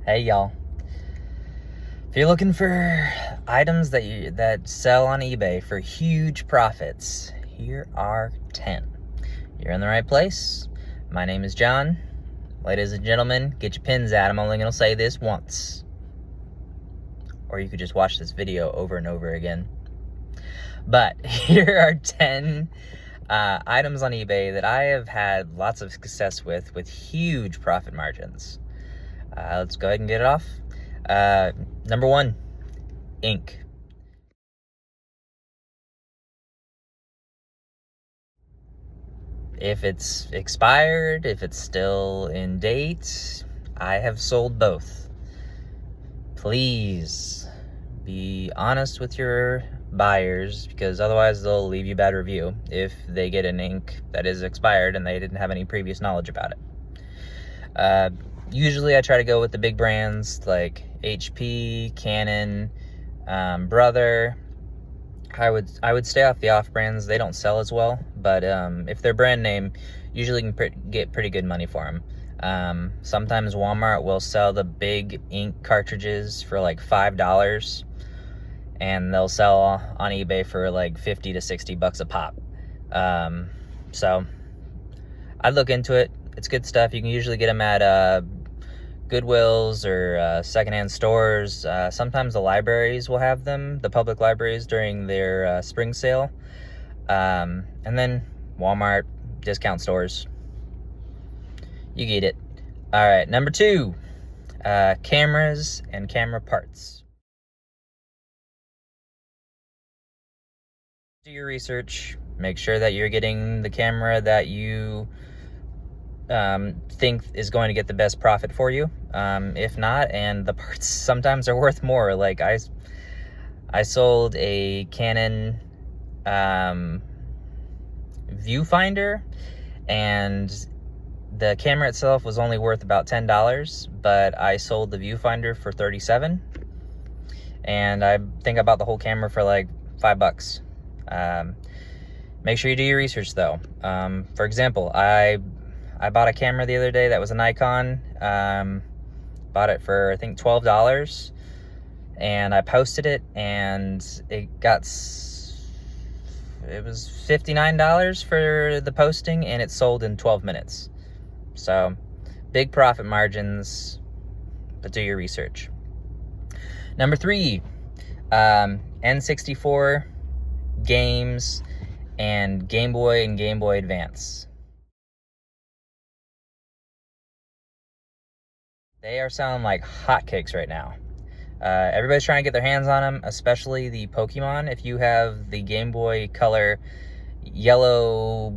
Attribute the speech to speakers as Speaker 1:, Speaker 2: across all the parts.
Speaker 1: Hey y'all. If you're looking for items that sell on eBay for huge profits, here are 10. You're in the right place. My name is John. Ladies and gentlemen, get your pins out. I'm only going to say this once. Or you could just watch this video over and over again. But here are 10 items on eBay that I have had lots of success with huge profit margins. Let's go ahead and get it off. Number 1, ink. If it's expired, if it's still in date, I have sold both. Please be honest with your buyers, because otherwise they'll leave you a bad review if they get an ink that is expired and they didn't have any previous knowledge about it. Usually I try to go with the big brands like HP, Canon, Brother. I would stay off the off brands. They don't sell as well, but if they're brand name, usually you can get pretty good money for them. Sometimes Walmart will sell the big ink cartridges for like $5, and they'll sell on eBay for like 50 to 60 bucks a pop. So I'd look into it. It's good stuff. You can usually get them at Goodwills or secondhand stores. Sometimes the libraries will have them, the public libraries, during their spring sale. And then Walmart, discount stores. You get it. All right, number 2, cameras and camera parts. Do your research. Make sure that you're getting the camera that you think is going to get the best profit for you. If not, and the parts sometimes are worth more. Like I sold a Canon viewfinder, and the camera itself was only worth about $10, but I sold the viewfinder for $37, and I think I bought the whole camera for like $5. Make sure you do your research though. For example, I bought a camera the other day that was a Nikon. Bought it for, I think, $12, and I posted it, and it was $59 for the posting, and it sold in 12 minutes. So big profit margins, but do your research. Number 3, N64 games and Game Boy and Game Boy Advance. They are selling like hotcakes right now. Everybody's trying to get their hands on them, especially the Pokemon. If you have the Game Boy Color yellow,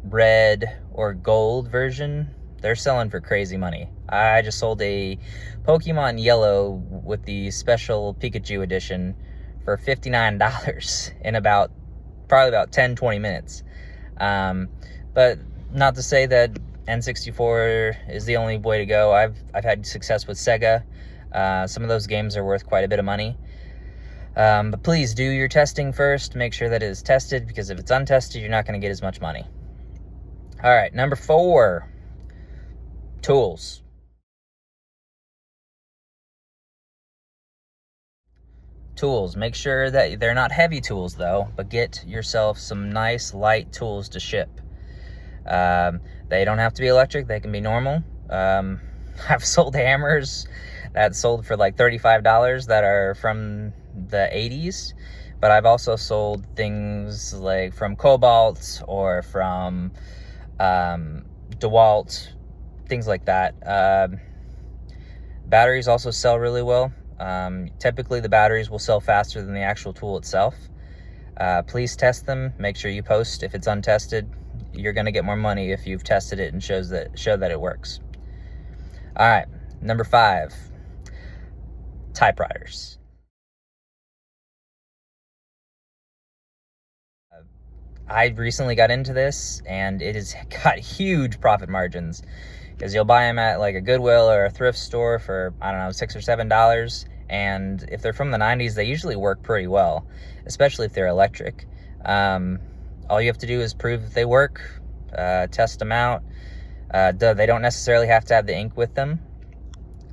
Speaker 1: red, or gold version, they're selling for crazy money. I just sold a Pokemon Yellow with the special Pikachu edition for $59 in probably about 10-20 minutes. But not to say that N64 is the only way to go. I've had success with Sega. Some of those games are worth quite a bit of money. But please do your testing first. Make sure that it is tested, because if it's untested, you're not going to get as much money. All right, number 4, tools. Tools. Make sure that they're not heavy tools though, but get yourself some nice light tools to ship. They don't have to be electric. They can be normal. I've sold hammers that sold for like $35 that are from the 80s, but I've also sold things like from Cobalt or from DeWalt, things like that. Batteries also sell really well. Typically the batteries will sell faster than the actual tool itself. Please test them. Make sure you post if it's untested. You're going to get more money if you've tested it and show that it works. All right, number 5, typewriters. I recently got into this, and it has got huge profit margins, because you'll buy them at like a Goodwill or a thrift store for, I don't know, $6 or $7, and if they're from the 90s, they usually work pretty well, especially if they're electric. All you have to do is prove that they work, test them out. They don't necessarily have to have the ink with them,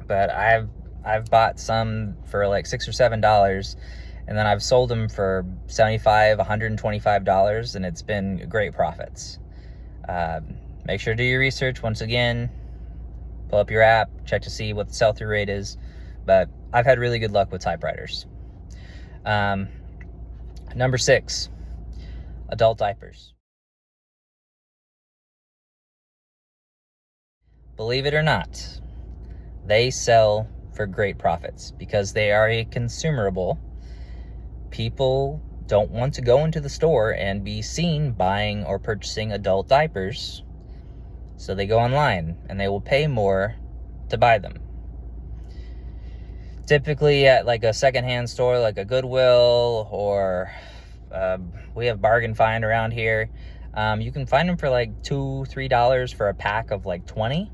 Speaker 1: But I've bought some for like $6 or $7, and then I've sold them for $75, $125, and it's been great profits. Make sure to do your research. Once again, pull up your app, check to see what the sell-through rate is. But I've had really good luck with typewriters. Number 6, adult diapers. Believe it or not, they sell for great profits because they are a consumable. People don't want to go into the store and be seen buying or purchasing adult diapers, so they go online and they will pay more to buy them. Typically at like a secondhand store like a Goodwill, or we have Bargain Find around here. You can find them for like $2, $3 for a pack of like 20.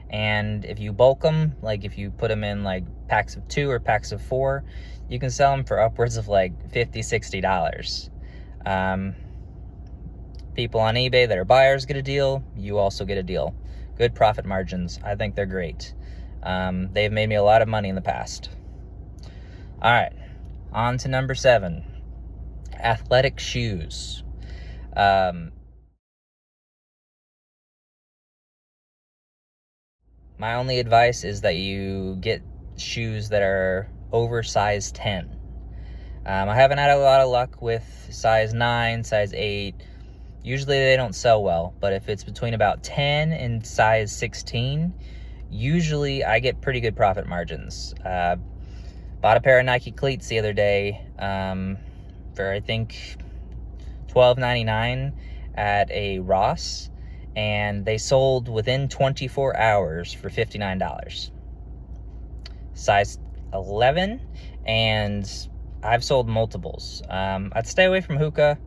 Speaker 1: And if you bulk them, like if you put them in like packs of 2 or packs of 4, you can sell them for upwards of like $50, $60. People on eBay that are buyers get a deal. You also get a deal. Good profit margins. I think they're great. They've made me a lot of money in the past. All right, on to number 7, athletic shoes. My only advice is that you get shoes that are over size 10. I haven't had a lot of luck with size 9, size 8. Usually they don't sell well, but if it's between about 10 and size 16, usually I get pretty good profit margins. Bought a pair of Nike cleats the other day for I think $12.99 at a Ross, and they sold within 24 hours for $59. Size 11, and I've sold multiples. I'd stay away from hookah.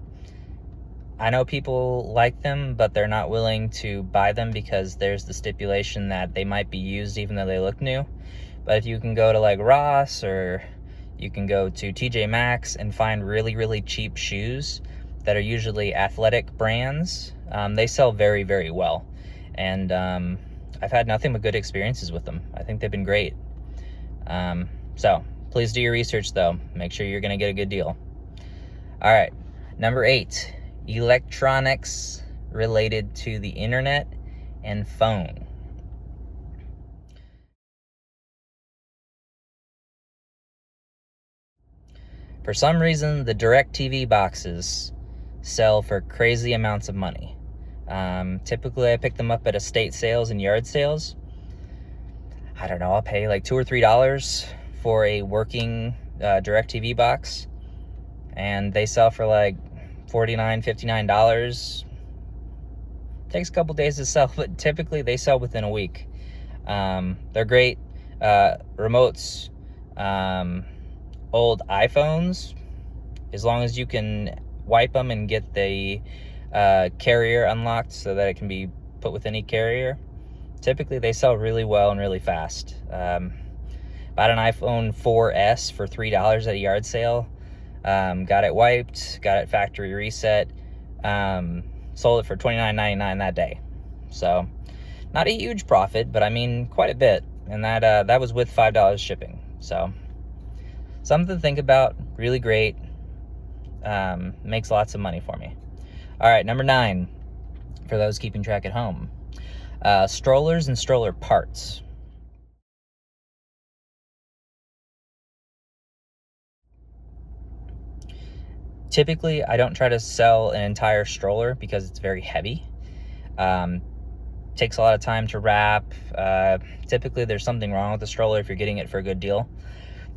Speaker 1: I know people like them, but they're not willing to buy them because there's the stipulation that they might be used even though they look new. But if you can go to like Ross, or you can go to TJ Maxx and find really, really cheap shoes that are usually athletic brands, they sell very, very well. And I've had nothing but good experiences with them. I think they've been great. So please do your research though. Make sure you're gonna get a good deal. All right, number 8, electronics related to the internet and phone. For some reason, the DirecTV boxes sell for crazy amounts of money. Typically, I pick them up at estate sales and yard sales. I don't know, I'll pay like $2 or $3 for a working DirecTV box, and they sell for like $49, $59. Takes a couple days to sell, but typically they sell within a week. They're great. Remotes, old iPhones, as long as you can wipe them and get the carrier unlocked so that it can be put with any carrier, typically they sell really well and really fast. Bought an iPhone 4S for $3 at a yard sale. Got it wiped, got it factory reset, sold it for $29.99 that day. So not a huge profit, but I mean quite a bit, and that was with $5 shipping. So something to think about. Really great. Makes lots of money for me. All right, number 9, for those keeping track at home, strollers and stroller parts. Typically, I don't try to sell an entire stroller because it's very heavy. Takes a lot of time to wrap. Typically, there's something wrong with the stroller if you're getting it for a good deal.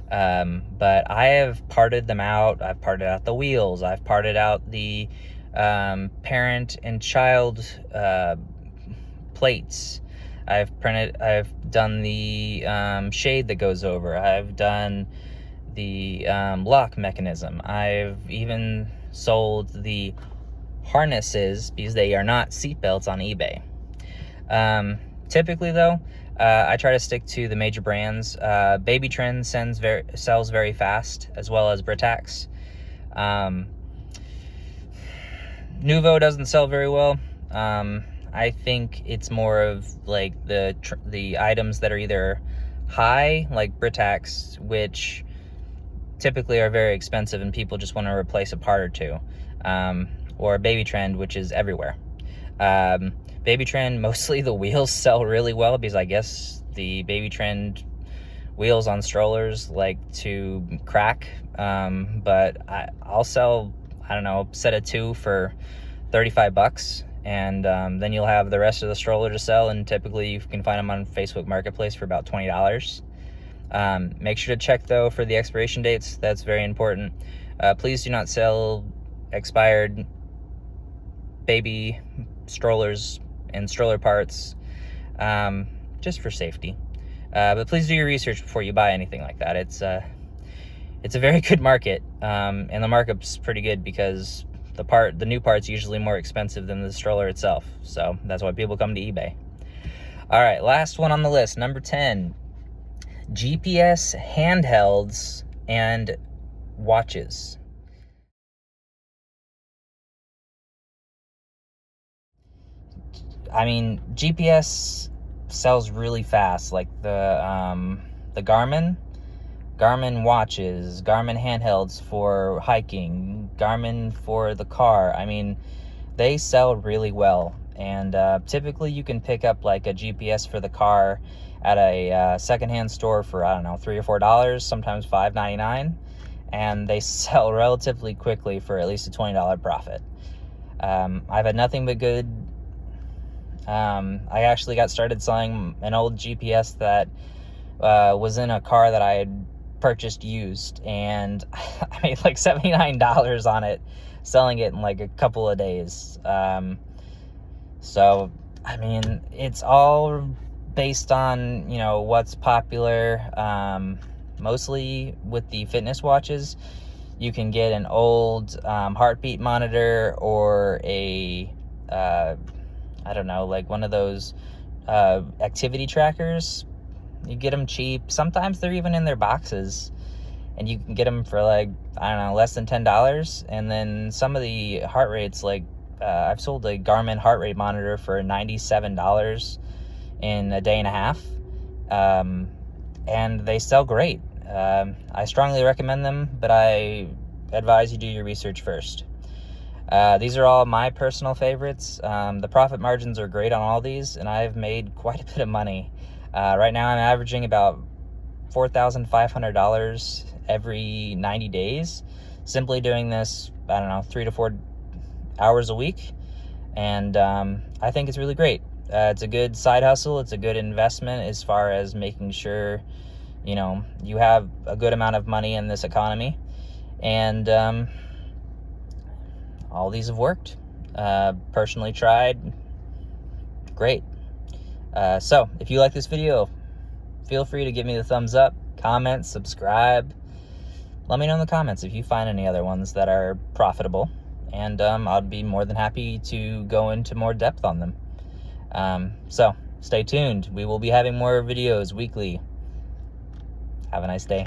Speaker 1: But I have parted them out. I've parted out the wheels. I've parted out the parent and child plates. I've done the shade that goes over. I've done the lock mechanism. I've even sold the harnesses because they are not seatbelts on eBay. Typically though, I try to stick to the major brands. Baby Trend sells very fast, as well as Britax. Nuvo doesn't sell very well. I think it's more of like the items that are either high, like Britax, which typically are very expensive and people just want to replace a part or two, or Baby Trend, which is everywhere. Baby Trend, mostly the wheels sell really well because I guess the Baby Trend wheels on strollers like to crack, but I'll sell, I don't know, a set of 2 for $35, and then you'll have the rest of the stroller to sell, and typically you can find them on Facebook Marketplace for about $20. Make sure to check, though, for the expiration dates. That's very important. Please do not sell expired baby strollers and stroller parts, just for safety. But please do your research before you buy anything like that. It's a very good market, and the markup's pretty good because the new part's usually more expensive than the stroller itself. So that's why people come to eBay. All right, last one on the list, number 10. GPS handhelds and watches. I mean, GPS sells really fast, like the Garmin watches, Garmin handhelds for hiking, Garmin for the car. I mean, they sell really well, and typically you can pick up like a GPS for the car at a secondhand store for, I don't know, $3 or $4, sometimes $5.99, and they sell relatively quickly for at least a $20 profit. I've had nothing but good. I actually got started selling an old GPS that was in a car that I had purchased used, and I made like $79 on it, selling it in like a couple of days. So, I mean, it's all based on, you know, what's popular. Mostly with the fitness watches, you can get an old heartbeat monitor or a I don't know, like one of those activity trackers. You get them cheap. Sometimes they're even in their boxes, and you can get them for like, I don't know, less than $10. And then some of the heart rates, like I've sold a Garmin heart rate monitor for $97 in a day and a half, and they sell great. I strongly recommend them, but I advise you do your research first. These are all my personal favorites. The profit margins are great on all these, and I've made quite a bit of money. Right now I'm averaging about $4,500 every 90 days, simply doing this, I don't know, 3 to 4 hours a week, and I think it's really great. It's a good side hustle. It's a good investment as far as making sure, you know, you have a good amount of money in this economy, and all these have worked. Personally tried. Great. So if you like this video, feel free to give me the thumbs up, comment, subscribe. Let me know in the comments if you find any other ones that are profitable, and I'd be more than happy to go into more depth on them. So stay tuned. We will be having more videos weekly. Have a nice day.